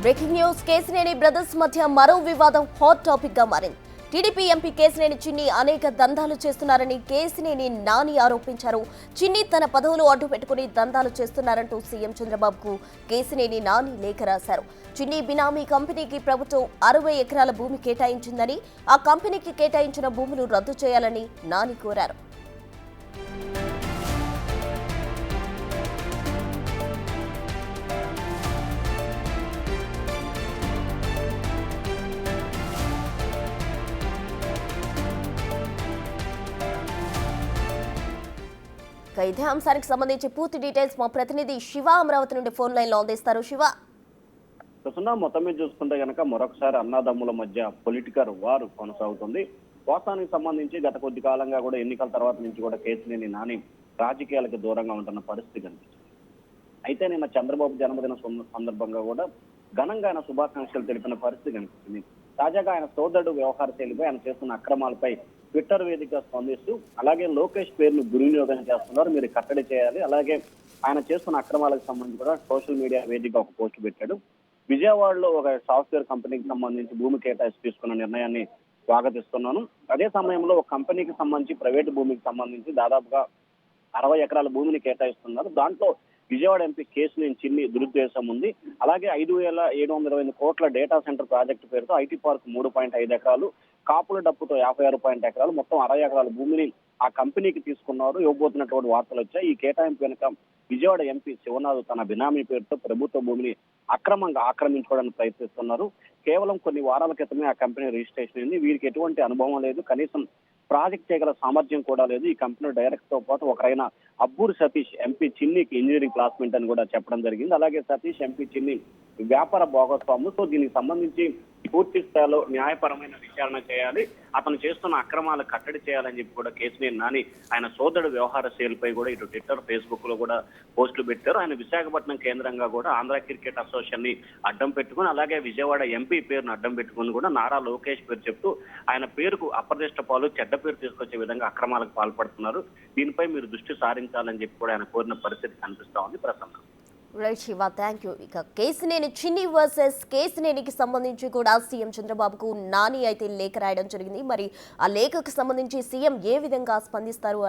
Breaking news Kesineni brothers మధ్య మరో వివాదం హాట్ టాపిక్ గా మారింది. టీడీపీ ఎంపీ కేసినేని చిన్ని అనేక దందాలు చేస్తున్నారని కేసినేని నాని ఆరోపించారు. చిన్ని తన పదవులు అడ్డు పెట్టుకుని దందాలు చేస్తున్నారంటూ సీఎం చంద్రబాబుకు కేసినేని నాని లేఖ రాశారు. చిన్ని బినామీ కంపెనీకి ప్రభుత్వం 60 ఎకరాల భూమి కేటాయించిందని, ఆ కంపెనీకి కేటాయించిన భూములు రద్దు చేయాలని నాని కోరారు. ఇదే అంశానికి సంబంధించి పూర్తి డీటెయిల్స్ మా ప్రతినిధి శివ అమరావతి నుండి ఫోన్ లైన్ లో అందిస్తారు. శివ, మొత్తం మీద చూసుకుంటే గనక మరొకసారి అన్నదమ్ముల మధ్య పొలిటికల్ వార్ కొనసాగుతుంది. వాస్తవానికి సంబంధించి గత కొద్ది కాలంగా కూడా ఎన్నికల తర్వాత నుంచి కూడా కేసినేని నాని రాజకీయాలకు దూరంగా ఉంటున్న పరిస్థితి కనిపిస్తుంది. అయితే నిన్న చంద్రబాబు జన్మదిన సందర్భంగా కూడా ఘనంగా ఆయన శుభాకాంక్షలు తెలిపిన పరిస్థితి కనిపిస్తుంది. తాజాగా ఆయన సోదరుడు వ్యవహార శైలిపై ఆయన చేస్తున్న అక్రమాలపై ట్విట్టర్ వేదికగా స్పందిస్తూ అలాగే లోకేష్ పేరును దుర్వినియోగం చేస్తున్నారు, మీరు కట్టడి చేయాలి, అలాగే ఆయన చేస్తున్న అక్రమాలకు సంబంధించి కూడా సోషల్ మీడియా వేదికగా ఒక పోస్ట్ పెట్టాడు. విజయవాడలో ఒక సాఫ్ట్వేర్ కంపెనీకి సంబంధించి భూమి కేటాయించి తీసుకున్న నిర్ణయాన్ని స్వాగతిస్తున్నాను. అదే సమయంలో ఒక కంపెనీకి సంబంధించి ప్రైవేటు భూమికి సంబంధించి దాదాపుగా 60 ఎకరాల భూమిని కేటాయిస్తున్నారు. దాంట్లో విజయవాడ ఎంపీ కేసినేని చిన్ని దురుద్దేశం ఉంది. అలాగే 5,728 కోట్ల డేటా సెంటర్ ప్రాజెక్టు పేరుతో ఐటీ పార్క్ 3.5 ఎకరాలు, కాపుల డప్పుతో 56 ఎకరాలు, మొత్తం 60 ఎకరాల భూమిని ఆ కంపెనీకి తీసుకున్నారు. ఇవ్వబోతున్నటువంటి వార్తలు వచ్చాయి. ఈ కేటాయింపు వెనుక విజయవాడ ఎంపీ శివనాథ్ తన బినామీ పేరుతో ప్రభుత్వ భూమిని అక్రమంగా ఆక్రమించుకోవడానికి ప్రయత్నిస్తున్నారు. కేవలం కొన్ని వారాల క్రితమే ఆ కంపెనీ రిజిస్ట్రేషన్ అయింది. వీరికి ఎటువంటి అనుభవం లేదు, కనీసం ప్రాజెక్ట్ చేయగల సామర్థ్యం కూడా లేదు. ఈ కంపెనీ డైరెక్టర్ తో పాటు ఒకరైన అబ్బూరి సతీష్ ఎంపీ చిన్నికి ఇంజనీరింగ్ క్లాస్మేట్ అని కూడా చెప్పడం జరిగింది. అలాగే సతీష్ ఎంపీ చిన్ని వ్యాపార భాగస్వాములు. సో దీనికి సంబంధించి పూర్తి స్థాయిలో న్యాయపరమైన విచారణ చేయాలి, అతను చేస్తున్న అక్రమాలు కట్టడి చేయాలని చెప్పి కూడా కేసినేని నాని ఆయన సోదరుడు వ్యవహార శైలిపై కూడా ఇటు ట్విట్టర్, ఫేస్బుక్ లో కూడా పోస్టులు పెట్టారు. ఆయన విశాఖపట్నం కేంద్రంగా కూడా ఆంధ్ర క్రికెట్ అసోసియేషన్ ని అడ్డం పెట్టుకుని, అలాగే విజయవాడ ఎంపీ పేరును అడ్డం పెట్టుకుని కూడా నారా లోకేష్ పేరు చెప్తూ ఆయన పేరుకు అప్రదిష్ట పాలు, చెడ్డ పేరు తీసుకొచ్చే విధంగా అక్రమాలకు పాల్పడుతున్నారు. దీనిపై మీరు దృష్టి సారించాలని చెప్పి కూడా ఆయన కోరిన పరిస్థితి కనిపిస్తా ఉంది Prasanna. Right Shiva, thank you. ఇక కేసినేని చిన్ని వర్సెస్ కేసినేనికి సంబంధించి కూడా సీఎం చంద్రబాబుకు నాని అయితే లేఖ రాయడం జరిగింది. మరి ఆ లేఖకు సంబంధించి సీఎం ఏ విధంగా స్పందిస్తారు